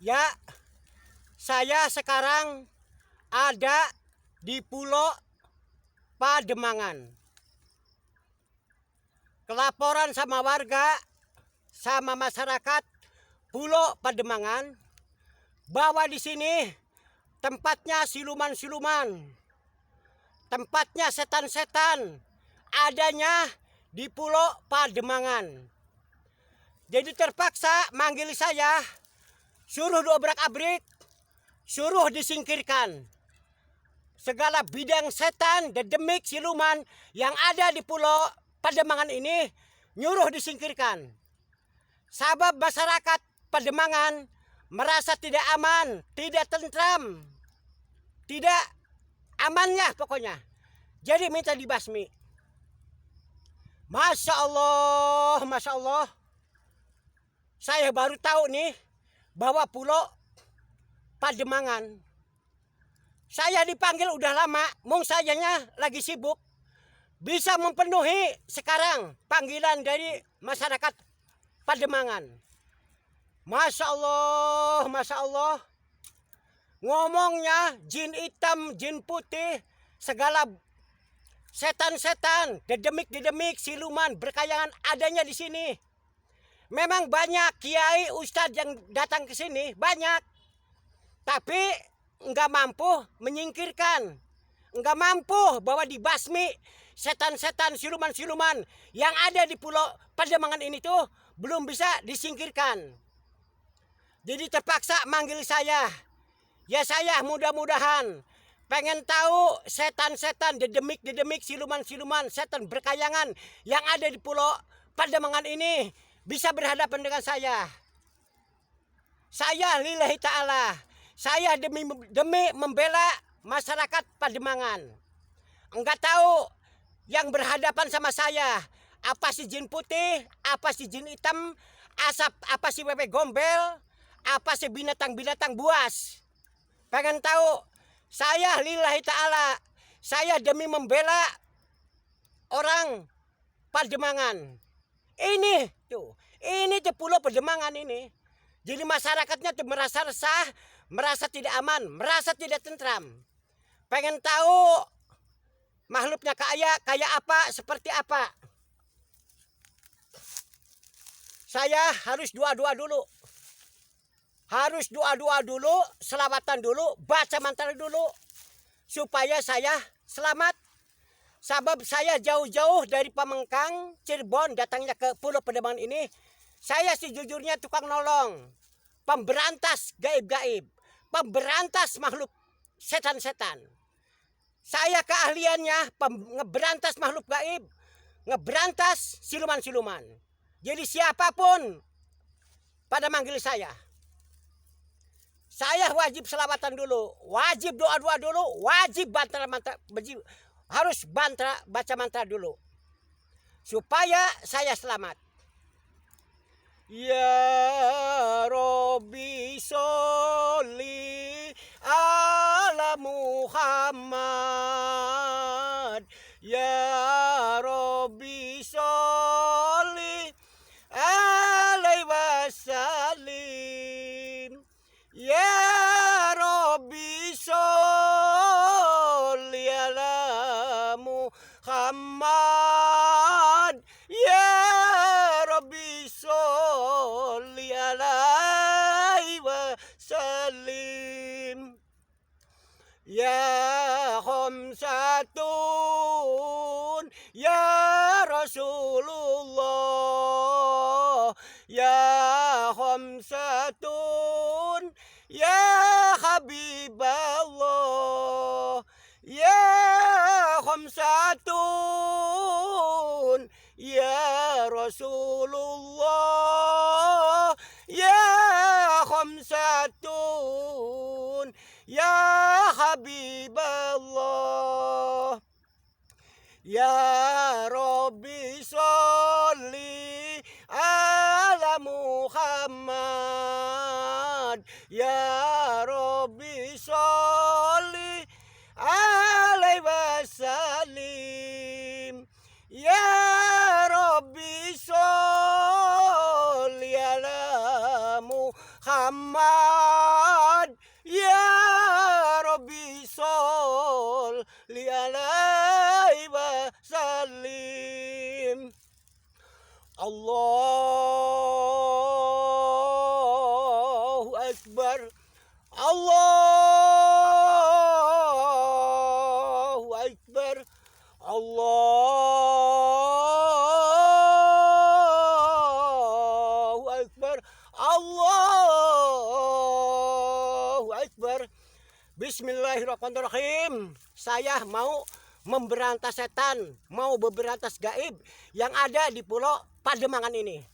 Ya, saya sekarang ada di Pulau Pademangan. Kelaporan sama warga, sama masyarakat Pulau Pademangan, bahwa di sini tempatnya siluman-siluman, tempatnya setan-setan, adanya di Pulau Pademangan. Jadi terpaksa manggil saya, suruh diobrak-abrik, suruh disingkirkan. Segala bidang setan, dedemik, siluman yang ada di Pulau Pademangan ini nyuruh disingkirkan. Sabab masyarakat Pademangan merasa tidak aman, tidak tentram, tidak amannya pokoknya. Jadi minta dibasmi. Masya Allah, Masya Allah. Saya baru tahu nih bahwa Pulau Pademangan. Saya dipanggil udah lama, mung sayanya lagi sibuk. Bisa mempenuhi sekarang panggilan dari masyarakat Pademangan. Masya Allah, Masya Allah. Ngomongnya jin hitam, jin putih, segala setan-setan, dedemik-dedemik, siluman, berkayangan adanya di sini. Memang banyak kiai, ustadz yang datang ke sini, banyak. Tapi nggak mampu menyingkirkan, nggak mampu bahwa dibasmi setan-setan, siluman-siluman yang ada di Pulau Pademangan ini tuh belum bisa disingkirkan. Jadi terpaksa manggil saya. Ya saya mudah-mudahan pengen tahu setan-setan, dedemik-dedemik, siluman-siluman, setan berkayangan yang ada di Pulau Pademangan ini bisa berhadapan dengan saya. Saya lillahi ta'ala. Saya demi membela masyarakat Pademangan. Enggak tahu yang berhadapan sama saya apa si jin putih, apa si jin hitam, apa si bebek gombel, apa si binatang-binatang buas. Pengen tahu? Saya lillahi ta'ala. Saya demi membela orang Pademangan. Ini tuh Pulau Pademangan ini. Jadi masyarakatnya tuh merasa resah, merasa tidak aman, merasa tidak tentram. Pengen tahu makhluknya kayak apa, seperti apa. Saya harus doa-doa dulu. Harus doa-doa dulu, selawatan dulu, baca mantra dulu. Supaya saya selamat. Sebab saya jauh-jauh dari Pamengkang, Cirebon datangnya ke Pulau Pademangan ini. Saya sejujurnya tukang nolong. Pemberantas gaib-gaib. Pemberantas makhluk setan-setan. Saya keahliannya ngeberantas makhluk gaib, ngeberantas siluman-siluman. Jadi siapapun pada manggil saya wajib selawatan dulu, wajib doa-doa dulu, wajib harus baca mantra dulu supaya saya selamat. Ya Rabbi sholli ala Muhammad. Ya Rabbi sholli alaihi wasallim. Ya Rabbi sholli ala Muhammad. Ya Rabbi sholli alaihi wasallim. Ya khamsatun ya Rasulullah. Ya khamsatun ya Habiballah. Ya khamsatun ya Rasulullah. Ya khamsatun ya Habiballah. Ya Rabbi sholli ala Muhammad. Ya Rabbi sholli alaihi wasallim. Ya Rabbi sholli ala Muhammad. alaihi wasallim. Allahu Akbar. Allahu Akbar. Allahu Akbar. Allahu Akbar. Bismillahirrahmanirrahim. Saya mau memberantas setan, mau memberantas gaib yang ada di Pulau Pademangan ini.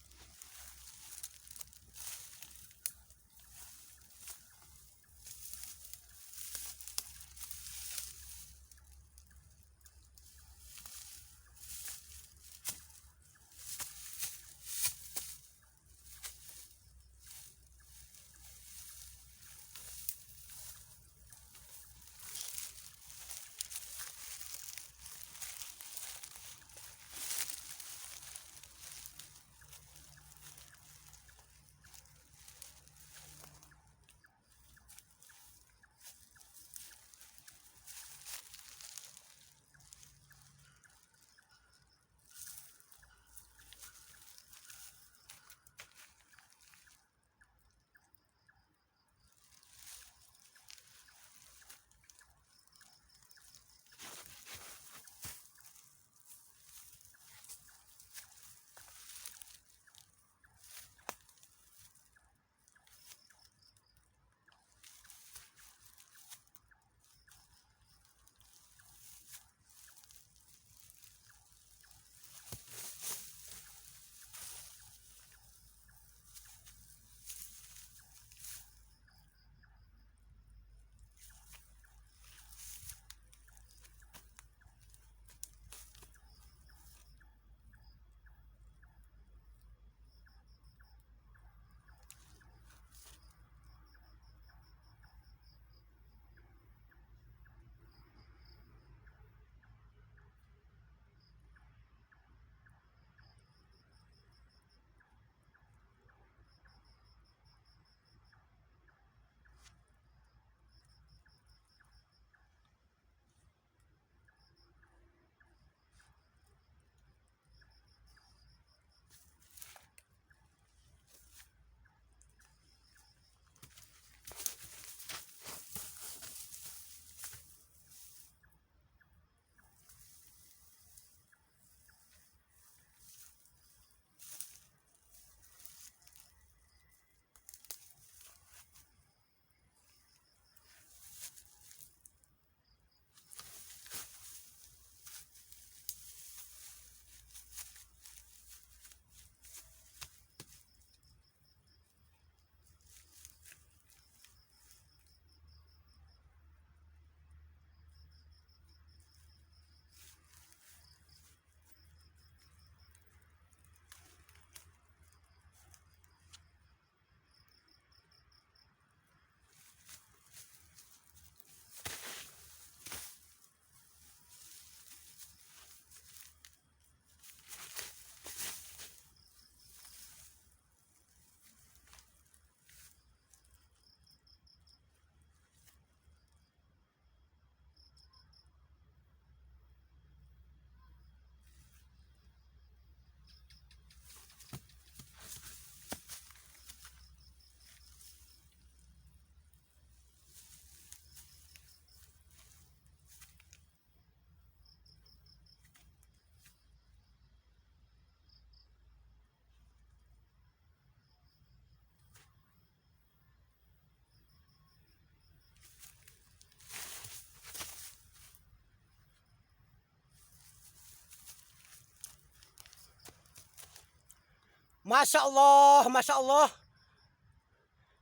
Masya Allah, Masya Allah.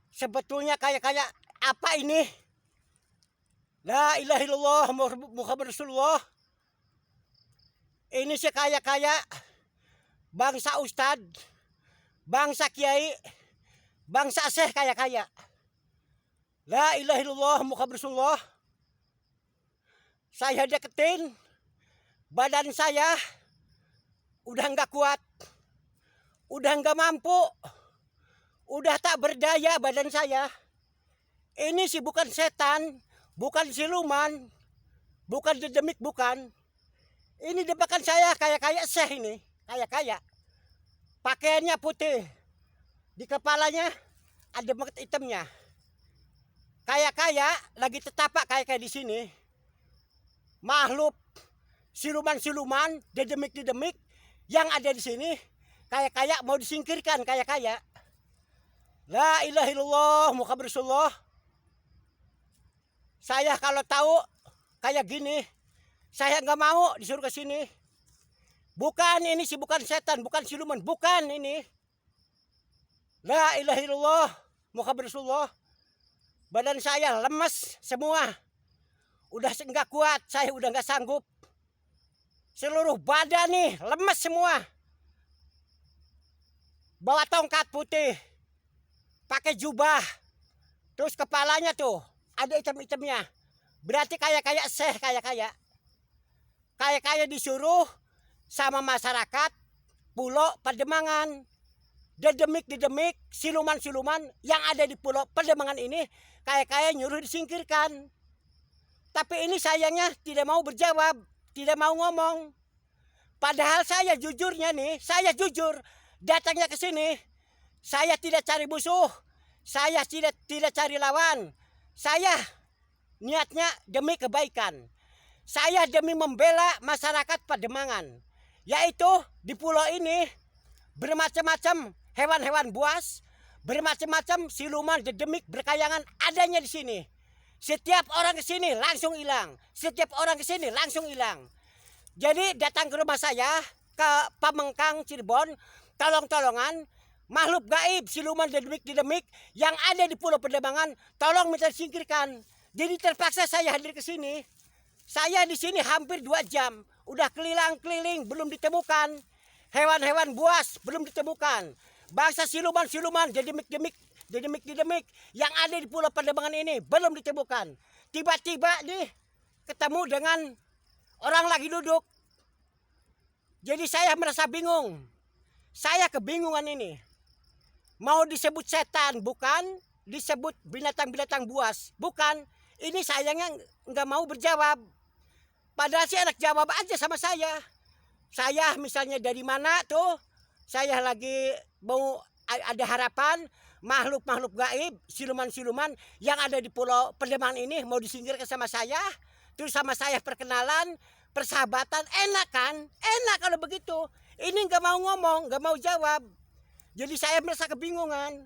Sebetulnya kayak apa ini? La ilaha illallah Muhammad Rasulullah. Ini sih kayak bangsa ustad, bangsa kiai, bangsa syekh kayak. La ilaha illallah Muhammad Rasulullah. Saya deketin, badan saya udah nggak kuat. Udah nggak mampu, udah tak berdaya badan saya. Ini sih bukan setan, bukan siluman, bukan dedemik, bukan. Ini depakan saya kayak Syekh ini, kayak pakaiannya putih, di kepalanya ada meket hitamnya, kayak lagi tetapak kayak di sini. Makhluk siluman dedemik yang ada di sini kayak mau disingkirkan, kayak la ilaha illallah Muhammad Rasulullah. Saya kalau tahu kayak gini, saya nggak mau disuruh ke sini. Bukan ini sih, bukan setan, bukan siluman, bukan ini. La ilaha illallah Muhammad Rasulullah. Badan saya lemes semua. Udah nggak kuat, saya udah nggak sanggup. Seluruh badan nih lemes semua. Bawa tongkat putih, pakai jubah, terus kepalanya tuh ada hitam-hitamnya. Berarti kayak Syekh, kayak disuruh sama masyarakat Pulau Pademangan. Dedemik, siluman yang ada di Pulau Pademangan ini kayak nyuruh disingkirkan. Tapi ini sayangnya tidak mau berjawab, tidak mau ngomong. Padahal saya jujurnya nih, saya jujur datangnya ke sini. Saya tidak cari musuh, saya tidak cari lawan. Saya niatnya demi kebaikan. Saya demi membela masyarakat Pademangan. Yaitu di pulau ini bermacam-macam hewan-hewan buas, bermacam-macam siluman dedemik berkayangan adanya di sini. Setiap orang ke sini langsung hilang. Setiap orang ke sini langsung hilang. Jadi datang ke rumah saya, ke Pamengkang, Cirebon, tolong-tolongan, makhluk gaib, siluman dedemik yang ada di Pulau Pademangan, tolong minta disingkirkan. Jadi terpaksa saya hadir ke sini. Saya di sini hampir 2 jam. Udah keliling-keliling, belum ditemukan. Hewan-hewan buas belum ditemukan. Bangsa siluman dedemik yang ada di Pulau Pademangan ini belum ditemukan. Tiba-tiba nih ketemu dengan orang lagi duduk. Jadi saya merasa bingung. Saya kebingungan ini. Mau disebut setan bukan, disebut binatang-binatang buas bukan. Ini sayangnya nggak mau berjawab. Padahal si anak jawab aja sama saya. Saya misalnya dari mana tuh? Saya lagi mau ada harapan makhluk-makhluk gaib, siluman-siluman yang ada di Pulau Pademangan ini mau disingkirkan sama saya. Terus sama saya perkenalan, persahabatan, enak kan? Enak kalau begitu. Ini nggak mau ngomong, nggak mau jawab. Jadi saya merasa kebingungan.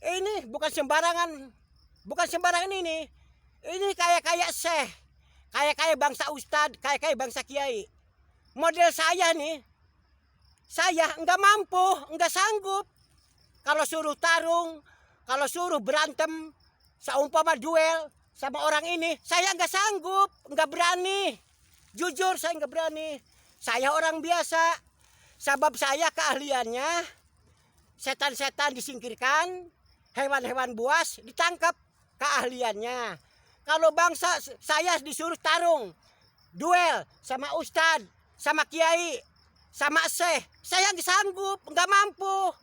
Ini bukan sembarangan ini. Ini kayak Syekh, kayak bangsa ustad, kayak bangsa kiai. Model saya nih, saya nggak mampu, nggak sanggup. Kalau suruh tarung, kalau suruh berantem, seumpama duel sama orang ini, saya nggak sanggup, nggak berani. Jujur saya nggak berani. Saya orang biasa. Sebab saya keahliannya setan-setan disingkirkan, hewan-hewan buas ditangkap, keahliannya. Kalau bangsa saya disuruh tarung, duel sama ustad, sama kiai, sama syekh, saya nggak sanggup, nggak mampu.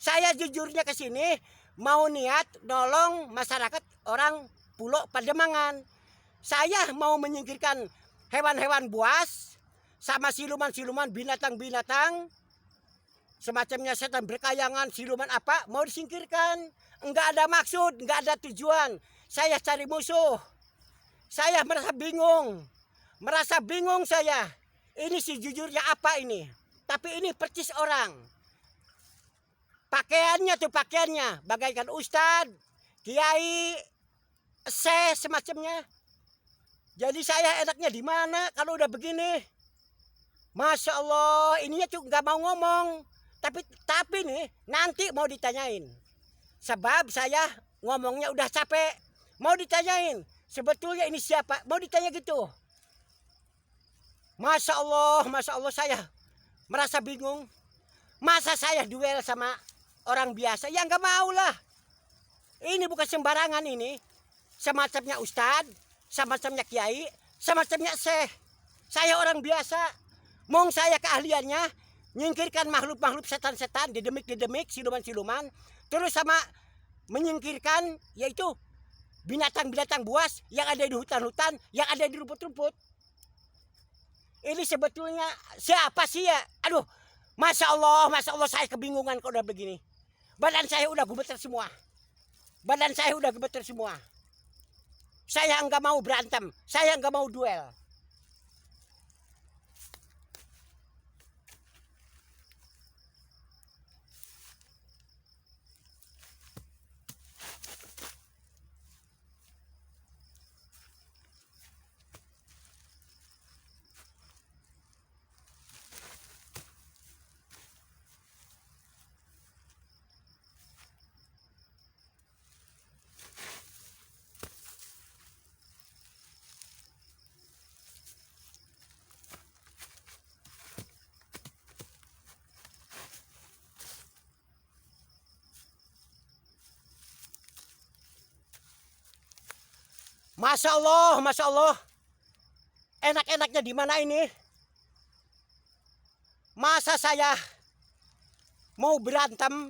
Saya jujurnya ke sini mau niat nolong masyarakat orang Pulau Pademangan. Saya mau menyingkirkan hewan-hewan buas sama siluman-siluman, binatang-binatang semacamnya setan berkayangan, siluman apa mau disingkirkan. Enggak ada maksud, enggak ada tujuan. Saya cari musuh. Saya merasa bingung saya. Ini sejujurnya apa ini? Tapi ini percis orang. Pakaiannya bagaikan ustad, kiai, syekh semacamnya. Jadi saya enaknya di mana kalau udah begini? Masya Allah, ininya tuh nggak mau ngomong. Tapi nih nanti mau ditanyain. Sebab saya ngomongnya udah capek. Mau ditanyain, sebetulnya ini siapa? Mau ditanya gitu. Masya Allah saya merasa bingung. Masa saya duel sama orang biasa? Ya nggak mau lah. Ini bukan sembarangan ini. Semacamnya ustad, semacamnya kiai, semacamnya syekh. Saya orang biasa. Mong saya keahliannya nyingkirkan makhluk-makhluk setan-setan, dedemik, siluman-siluman. Terus sama menyingkirkan yaitu binatang-binatang buas yang ada di hutan-hutan, yang ada di rumput-rumput. Ini sebetulnya siapa sih ya? Aduh, Masya Allah saya kebingungan kalau udah begini. Badan saya udah gemeter semua. Badan saya udah gemeter semua. Saya nggak mau berantem, saya nggak mau duel. Masya Allah. Enak-enaknya di mana ini? Masa saya mau berantem?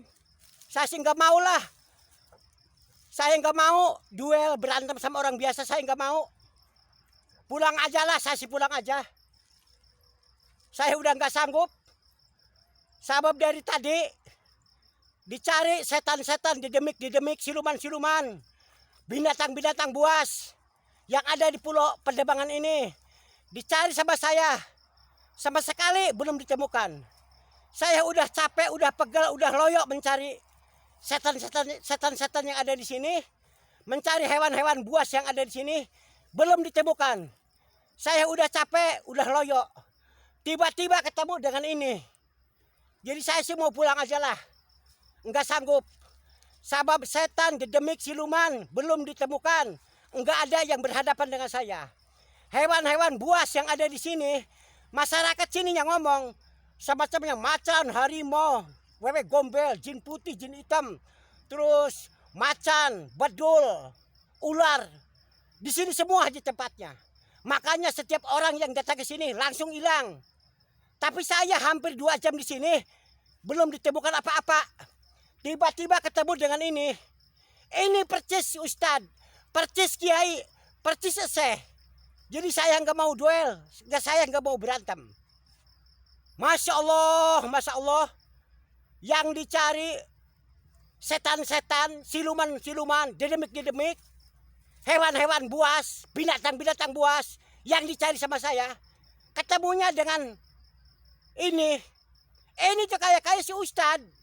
Saya sih nggak mau lah. Saya nggak mau duel berantem sama orang biasa. Saya nggak mau. Pulang aja lah, saya sih pulang aja. Saya udah nggak sanggup. Sebab dari tadi dicari setan-setan, didemik, siluman-siluman, binatang-binatang buas yang ada di Pulau Pademangan ini. Dicari sama saya, sama sekali belum ditemukan. Saya udah capek, udah pegel, udah loyok mencari setan-setan yang ada di sini, mencari hewan-hewan buas yang ada di sini, belum ditemukan. Saya udah capek, udah loyok. Tiba-tiba ketemu dengan ini. Jadi saya sih mau pulang aja lah. Enggak sanggup. Sebab setan, dedemik, siluman belum ditemukan. Enggak ada yang berhadapan dengan saya. Hewan-hewan buas yang ada di sini, masyarakat sini yang ngomong, semacamnya macan, harimau, wewe gombel, jin putih, jin hitam, terus macan, bedul, ular. Di sini semua di tempatnya. Makanya setiap orang yang datang ke sini langsung hilang. Tapi saya hampir 2 jam di sini belum ditemukan apa-apa. Tiba-tiba ketemu dengan ini. Ini percis Ustadz, percis Kiai, percis Syekh. Jadi saya nggak mau duel, saya nggak mau berantem. Masya Allah. Yang dicari setan-setan, siluman-siluman, dedemik, hewan-hewan buas, binatang-binatang buas yang dicari sama saya. Ketemunya dengan ini tuh kayak si Ustadz.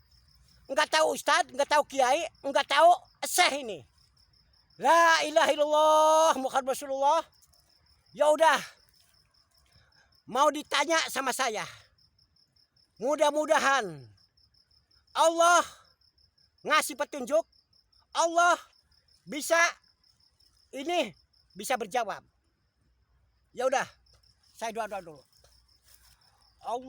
Nggak tahu Ustadz, nggak tahu Kiai, nggak tahu Syekh ini. La ilaha illallah Muhammad Rasulullah. Ya udah, mau ditanya sama saya. Mudah-mudahan Allah ngasih petunjuk, Allah bisa berjawab. Ya udah, saya doa dulu. Allahu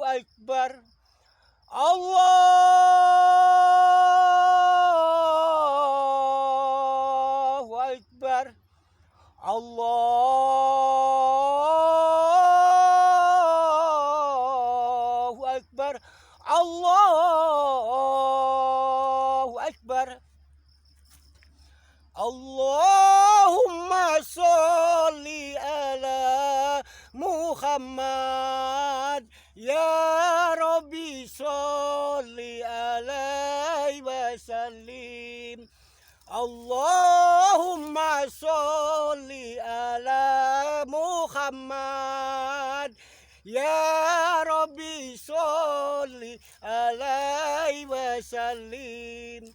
Akbar. Allahu Akbar. Allahu Akbar. Allahu Akbar. Allahumma sholli ala Muhammad. Ya Rabbi sholli alaihi wasallim. Allahumma sholli ala Muhammad. Ya Rabbi sholli alaihi wasallim.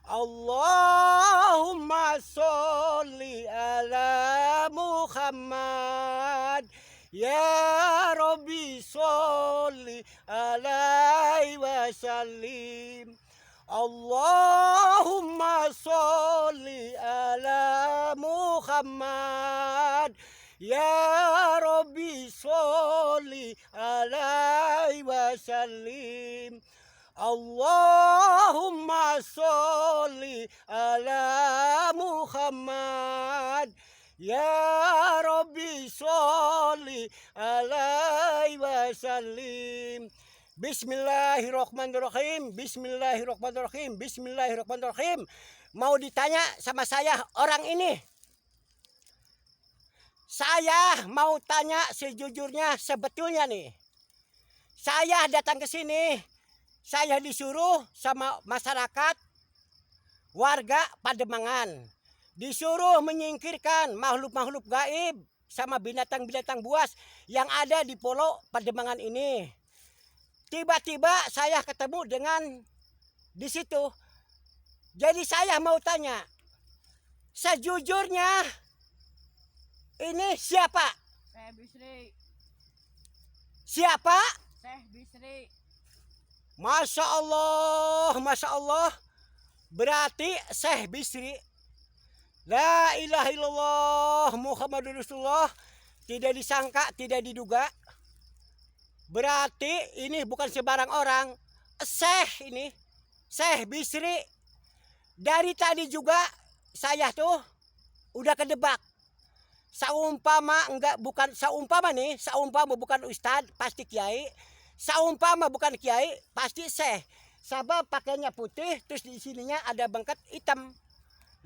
Allahumma sholli ala Muhammad. Ya Rabbi sholli alaihi wasallim. Allahumma sholli ala Muhammad. Ya Rabbi sholli alaihi wasallim. Allahumma sholli ala Muhammad. Ya Rabbi sholli alaihi wasallim. Bismillahirrahmanirrahim. Bismillahirrahmanirrahim. Bismillahirrahmanirrahim. Mau ditanya sama saya orang ini. Saya mau tanya sejujurnya sebetulnya nih. Saya datang ke sini. Saya disuruh sama masyarakat warga Pademangan. Disuruh menyingkirkan makhluk-makhluk gaib sama binatang-binatang buas yang ada di Pulau Pademangan ini. Tiba-tiba saya ketemu dengan di situ. Jadi saya mau tanya, sejujurnya ini siapa? Syekh Bisri. Siapa? Syekh Bisri. Masya Allah, Masya Allah. Berarti Syekh Bisri. La ilaha illallah Muhammadur Rasulullah. Tidak disangka, tidak diduga. Berarti ini bukan sembarang orang. Syekh ini, Syekh Bisri. Dari tadi juga saya tuh udah kedebak. Saumpama bukan ustadz pasti kiai. Saumpama bukan kiai pasti syekh. Sabab pakainya putih terus di sininya ada bengket hitam.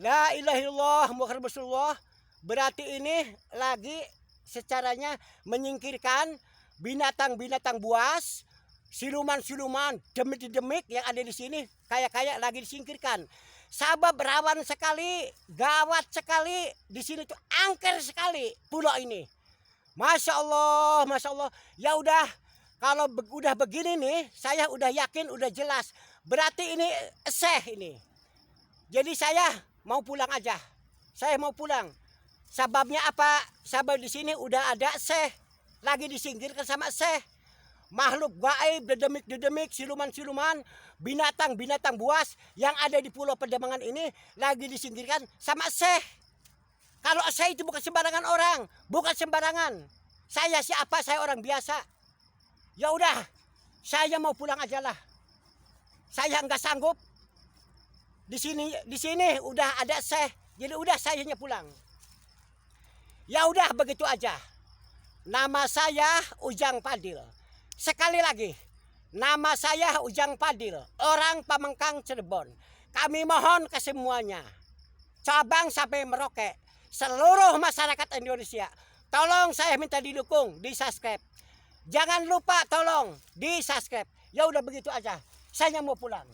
La ilaha illallah Muhammadur Rasulullah. Berarti ini lagi secaranya menyingkirkan binatang-binatang buas, siluman-siluman, demik-demik yang ada di sini kayak lagi disingkirkan. Sabab rawan sekali, gawat sekali di sini tuh angker sekali pulau ini. Masya Allah, Masya Allah. Ya udah, kalau udah begini nih, saya udah yakin, udah jelas. Berarti ini syekh ini. Jadi saya mau pulang aja. Saya mau pulang. Sababnya apa? Sabab di sini udah ada syekh. Lagi disingkirkan sama syekh. Makhluk gaib, dedemik-dedemik, siluman-siluman, binatang-binatang buas yang ada di Pulau Pademangan ini lagi disingkirkan sama syekh. Kalau saya itu bukan sembarangan orang, bukan sembarangan. Saya siapa? Saya orang biasa. Ya udah, saya mau pulang aja lah. Saya nggak sanggup. Di sini udah ada syekh, jadi udah sayanya pulang. Ya udah begitu aja. Nama saya Ujang Padil. Sekali lagi, nama saya Ujang Padil, orang Pamengkang Cirebon. Kami mohon ke semuanya, Sabang sampai Merauke, seluruh masyarakat Indonesia, tolong saya minta didukung, di subscribe. Jangan lupa tolong di subscribe. Ya udah begitu aja, saya mau pulang.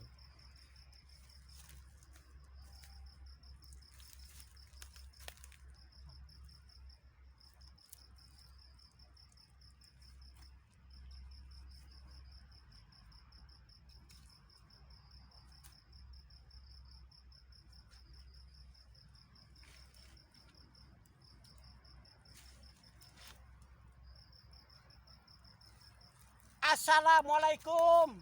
Assalamualaikum.